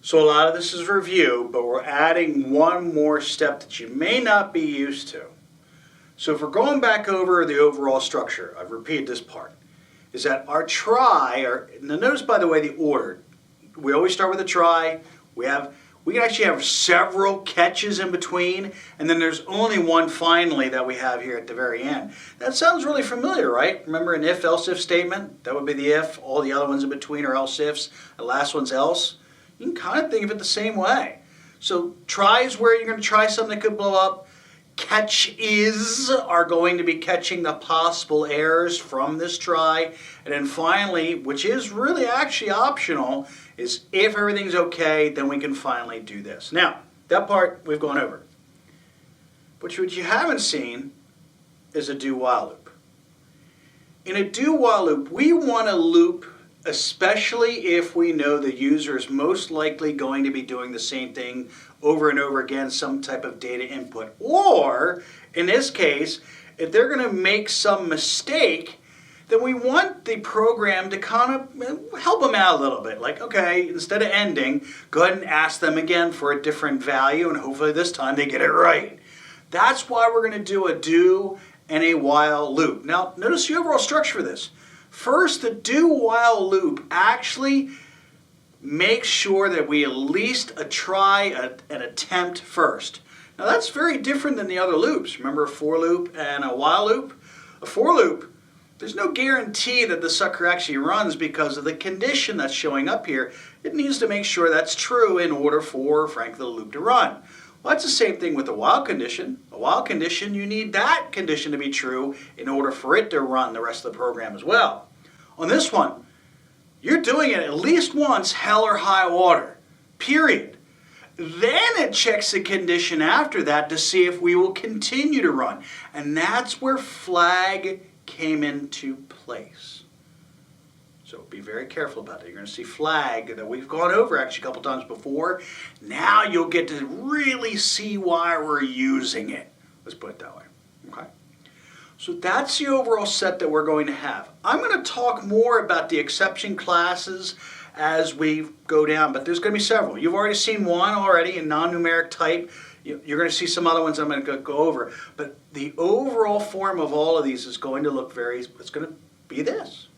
So a lot of this is review, but we're adding one more step that you may not be used to. So if we're going back over the overall structure, I've repeated this part, is that our try, now notice by the way the order, we always start with a try, we can actually have several catches in between, and then there's only one finally that we have here at the very end. That sounds really familiar, right? Remember an if-else-if statement? That would be the if, all the other ones in between are else-ifs, the last one's else. You can kind of think of it the same way. So try is where you're going to try something that could blow up. Catches are going to be catching the possible errors from this try. And then finally, which is really actually optional, is if everything's okay, then we can finally do this. Now, that part we've gone over. But what you haven't seen is a do-while loop. In a do-while loop, we want to loop especially if we know the user is most likely going to be doing the same thing over and over again, some type of data input. Or, in this case, if they're going to make some mistake, then we want the program to kind of help them out a little bit. Like, okay, instead of ending, go ahead and ask them again for a different value, and hopefully this time they get it right. That's why we're going to do a do and a while loop. Now, notice the overall structure for this. First, the do-while loop actually makes sure that we at least try an attempt first. Now that's very different than the other loops. Remember a for loop and a while loop? A for loop, there's no guarantee that the sucker actually runs because of the condition that's showing up here. It needs to make sure that's true in order for, frankly, the loop to run. Well, that's the same thing with a while condition. A while condition, you need that condition to be true in order for it to run the rest of the program as well. On this one, you're doing it at least once, hell or high water, period. Then it checks the condition after that to see if we will continue to run. And that's where flag came into place. So be very careful about that. You're going to see flag that we've gone over actually a couple times before. Now you'll get to really see why we're using it. Let's put it that way. Okay. So that's the overall set that we're going to have. I'm going to talk more about the exception classes as we go down, but there's going to be several. You've already seen one already in non-numeric type. You're going to see some other ones I'm going to go over. But the overall form of all of these is going to look it's going to be this.